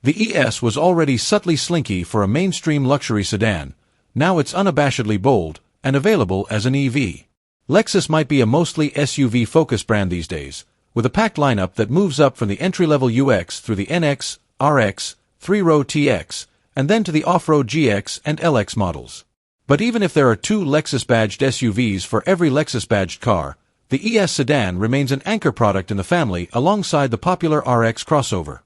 The ES was already subtly slinky for a mainstream luxury sedan. Now it's unabashedly bold and available as an EV. Lexus might be a mostly SUV-focused brand these days, with a packed lineup that moves up from the entry-level UX through the NX, RX, 3-row TX, and then to the off-road GX and LX models. But even if there are 2 Lexus-badged SUVs for every Lexus-badged car, the ES sedan remains an anchor product in the family alongside the popular RX crossover.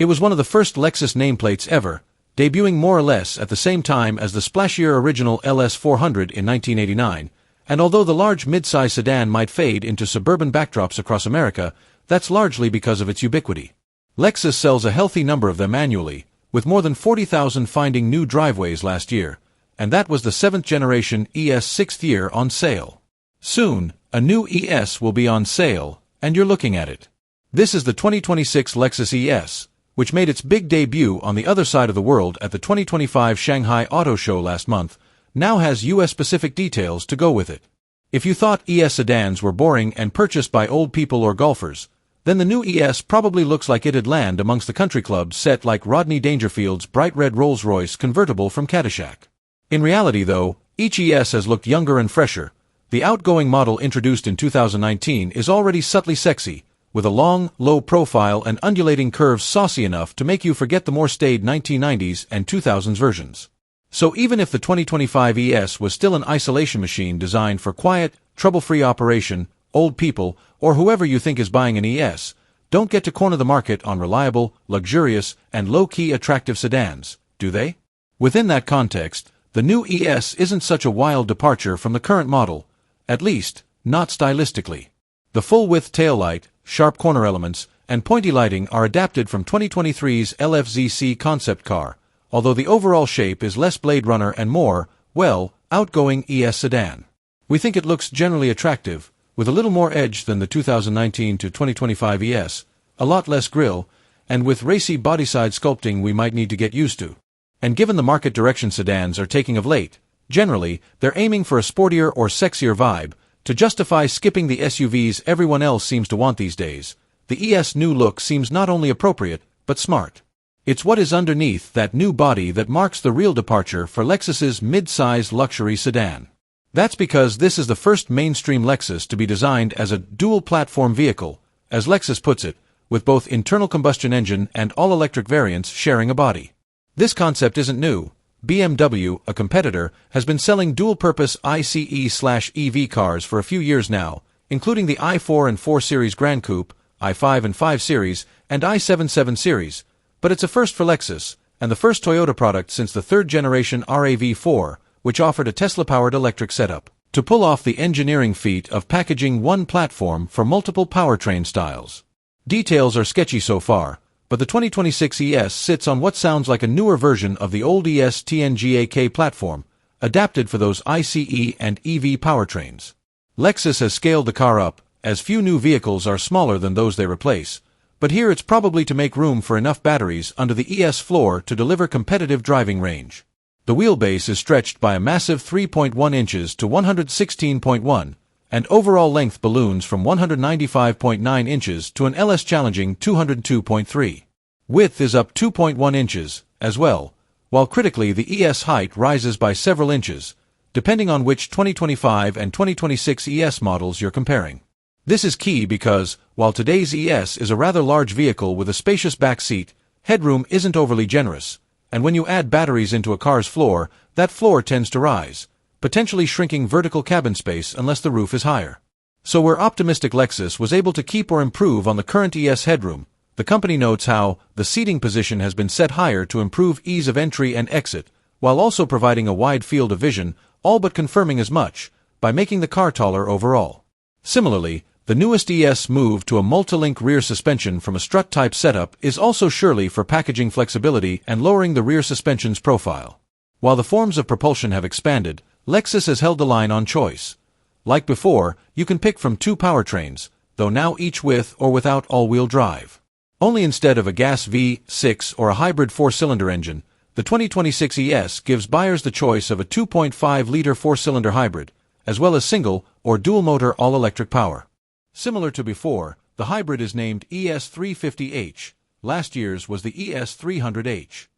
It was one of the first Lexus nameplates ever, debuting more or less at the same time as the splashier original LS400 in 1989, and although the large mid-size sedan might fade into suburban backdrops across America, that's largely because of its ubiquity. Lexus sells a healthy number of them annually, with more than 40,000 finding new driveways last year, and that was the 7th generation ES 6th year on sale. Soon, a new ES will be on sale, and you're looking at it. This is the 2026 Lexus ES, which made its big debut on the other side of the world at the 2025 Shanghai Auto Show last month, now has US-specific details to go with it. If you thought ES sedans were boring and purchased by old people or golfers, then the new ES probably looks like it'd land amongst the country clubs set like Rodney Dangerfield's bright red Rolls-Royce convertible from Caddyshack. In reality, though, each ES has looked younger and fresher. The outgoing model introduced in 2019 is already subtly sexy, with a long, low profile and undulating curves saucy enough to make you forget the more staid 1990s and 2000s versions. So even if the 2025 ES was still an isolation machine designed for quiet, trouble-free operation, old people, or whoever you think is buying an ES, don't get to corner the market on reliable, luxurious, and low-key attractive sedans, do they? Within that context, the new ES isn't such a wild departure from the current model, at least, not stylistically. The full-width taillight, sharp corner elements, and pointy lighting are adapted from 2023's LFZC concept car, although the overall shape is less Blade Runner and more, well, outgoing ES sedan. We think it looks generally attractive, with a little more edge than the 2019 to 2025 ES, a lot less grille, and with racy bodyside sculpting we might need to get used to. And given the market direction sedans are taking of late, generally, they're aiming for a sportier or sexier vibe, to justify skipping the SUVs everyone else seems to want these days. The ES new look seems not only appropriate, but smart. It's what is underneath that new body that marks the real departure for Lexus's mid-size luxury sedan. That's because this is the first mainstream Lexus to be designed as a dual-platform vehicle, as Lexus puts it, with both internal combustion engine and all-electric variants sharing a body. This concept isn't new. BMW, a competitor, has been selling dual-purpose ICE/EV cars for a few years now, including the i4 and 4 Series Gran Coupe, i5 and 5 Series, and i7/7 Series, but it's a first for Lexus, and the first Toyota product since the third-generation RAV4, which offered a Tesla-powered electric setup, to pull off the engineering feat of packaging one platform for multiple powertrain styles. Details are sketchy so far, but the 2026 ES sits on what sounds like a newer version of the old ES TNGA-K platform, adapted for those ICE and EV powertrains. Lexus has scaled the car up, as few new vehicles are smaller than those they replace, but here it's probably to make room for enough batteries under the ES floor to deliver competitive driving range. The wheelbase is stretched by a massive 3.1 inches to 116.1, and overall length balloons from 195.9 inches to an LS-challenging 202.3. Width is up 2.1 inches, as well, while critically the ES height rises by several inches, depending on which 2025 and 2026 ES models you're comparing. This is key because, while today's ES is a rather large vehicle with a spacious back seat, headroom isn't overly generous, and when you add batteries into a car's floor, that floor tends to rise, potentially shrinking vertical cabin space unless the roof is higher. So we're optimistic Lexus was able to keep or improve on the current ES headroom. The company notes how the seating position has been set higher to improve ease of entry and exit, while also providing a wide field of vision, all but confirming as much, by making the car taller overall. Similarly, the newest ES move to a multi-link rear suspension from a strut-type setup is also surely for packaging flexibility and lowering the rear suspension's profile. While the forms of propulsion have expanded, Lexus has held the line on choice. Like before, you can pick from two powertrains, though now each with or without all-wheel drive. Only instead of a gas V6 or a hybrid 4-cylinder engine, the 2026 ES gives buyers the choice of a 2.5-liter 4-cylinder hybrid, as well as single or dual-motor all-electric power. Similar to before, the hybrid is named ES350H, last year's was the ES300H.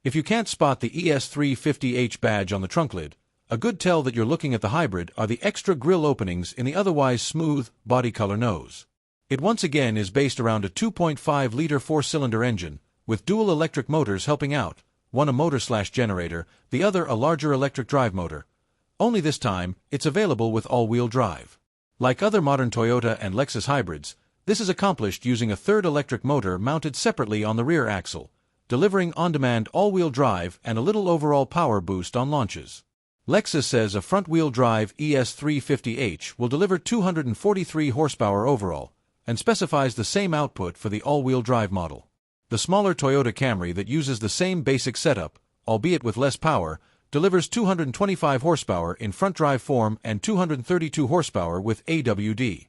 If you can't spot the ES350H badge on the trunk lid, a good tell that you're looking at the hybrid are the extra grille openings in the otherwise smooth, body color nose. It once again is based around a 2.5-liter four-cylinder engine, with dual electric motors helping out, one a motor/generator, the other a larger electric drive motor. Only this time, it's available with all-wheel drive. Like other modern Toyota and Lexus hybrids, this is accomplished using a third electric motor mounted separately on the rear axle, delivering on-demand all-wheel drive and a little overall power boost on launches. Lexus says a front-wheel drive ES350H will deliver 243 horsepower overall, and specifies the same output for the all-wheel drive model. The smaller Toyota Camry that uses the same basic setup, albeit with less power, delivers 225 horsepower in front-drive form and 232 horsepower with AWD.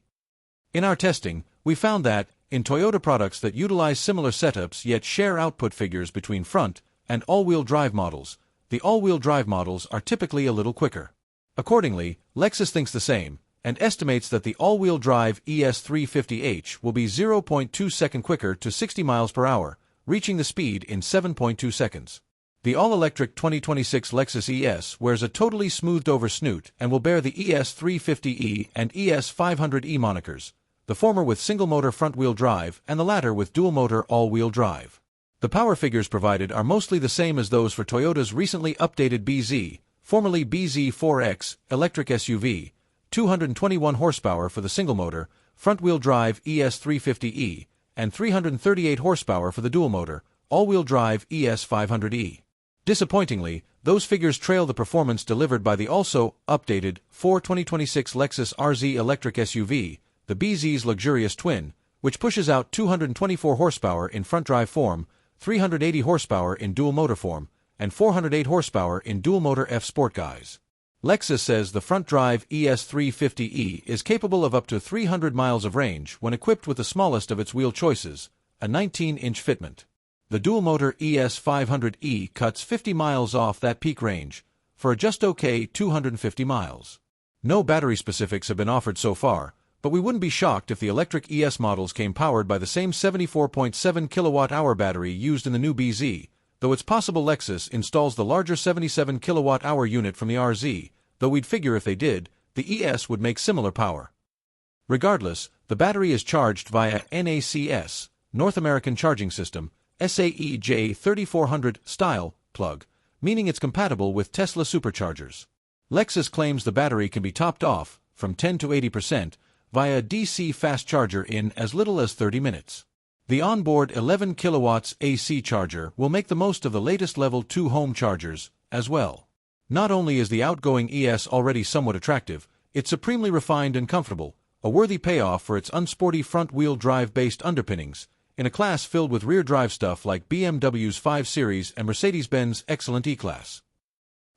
In our testing, we found that, in Toyota products that utilize similar setups yet share output figures between front and all-wheel drive models, the all-wheel drive models are typically a little quicker. Accordingly, Lexus thinks the same, and estimates that the all-wheel drive ES350H will be 0.2 seconds quicker to 60 miles per hour, reaching the speed in 7.2 seconds. The all-electric 2026 Lexus ES wears a totally smoothed-over snoot and will bear the ES350e and ES500e monikers, the former with single-motor front-wheel drive and the latter with dual-motor all-wheel drive. The power figures provided are mostly the same as those for Toyota's recently updated BZ, formerly BZ4X, electric SUV, 221 horsepower for the single-motor, front-wheel drive ES350e, and 338 horsepower for the dual-motor, all-wheel drive ES500e. Disappointingly, those figures trail the performance delivered by the also updated 2026 Lexus RZ electric SUV, the BZ's luxurious twin, which pushes out 224 horsepower in front-drive form, 380 horsepower in dual-motor form, and 408 horsepower in dual-motor F-Sport guise. Lexus says the front-drive ES350e is capable of up to 300 miles of range when equipped with the smallest of its wheel choices, a 19-inch fitment. The dual-motor ES500e cuts 50 miles off that peak range, for a just okay 250 miles. No battery specifics have been offered so far, but we wouldn't be shocked if the electric ES models came powered by the same 74.7 kilowatt-hour battery used in the new BZ, though it's possible Lexus installs the larger 77 kilowatt-hour unit from the RZ, though we'd figure if they did, the ES would make similar power. Regardless, the battery is charged via NACS, North American Charging System, SAE J3400 style plug, meaning it's compatible with Tesla superchargers. Lexus claims the battery can be topped off, from 10 to 80%, via a DC fast charger in as little as 30 minutes. The onboard 11 kilowatts AC charger will make the most of the latest Level 2 home chargers, as well. Not only is the outgoing ES already somewhat attractive, it's supremely refined and comfortable, a worthy payoff for its unsporty front-wheel drive-based underpinnings, in a class filled with rear-drive stuff like BMW's 5 Series and Mercedes-Benz excellent E-Class.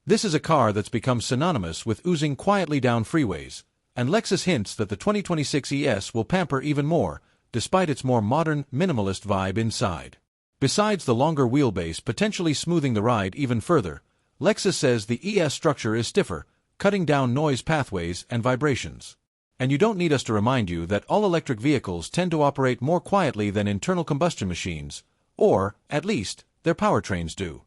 This is a car that's become synonymous with oozing quietly down freeways, and Lexus hints that the 2026 ES will pamper even more, despite its more modern, minimalist vibe inside. Besides the longer wheelbase potentially smoothing the ride even further, Lexus says the ES structure is stiffer, cutting down noise pathways and vibrations. And you don't need us to remind you that all-electric vehicles tend to operate more quietly than internal combustion machines, or, at least, their powertrains do.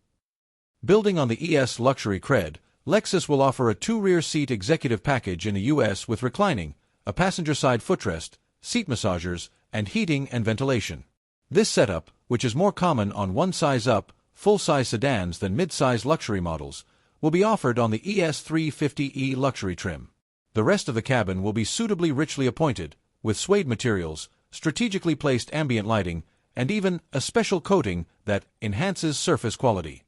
Building on the ES luxury cred, Lexus will offer a 2 rear-seat executive package in the US with reclining, a passenger-side footrest, seat massagers, and heating and ventilation. This setup, which is more common on one-size-up, full-size sedans than mid-size luxury models, will be offered on the ES350e luxury trim. The rest of the cabin will be suitably richly appointed, with suede materials, strategically placed ambient lighting, and even a special coating that enhances surface quality.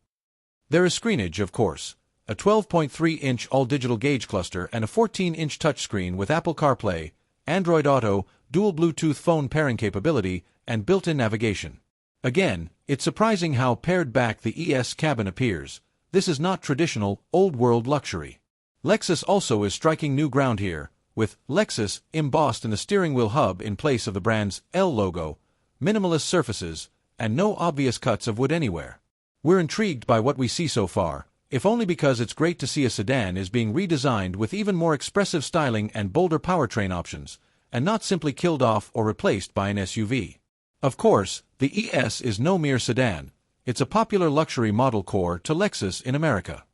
There is screenage, of course. A 12.3-inch all-digital gauge cluster and a 14-inch touchscreen with Apple CarPlay, Android Auto, dual Bluetooth phone pairing capability, and built-in navigation. Again, it's surprising how pared back the ES cabin appears. This is not traditional, old-world luxury. Lexus also is striking new ground here, with Lexus embossed in the steering wheel hub in place of the brand's L logo, minimalist surfaces, and no obvious cuts of wood anywhere. We're intrigued by what we see so far, if only because it's great to see a sedan is being redesigned with even more expressive styling and bolder powertrain options, and not simply killed off or replaced by an SUV. Of course, the ES is no mere sedan. It's a popular luxury model core to Lexus in America.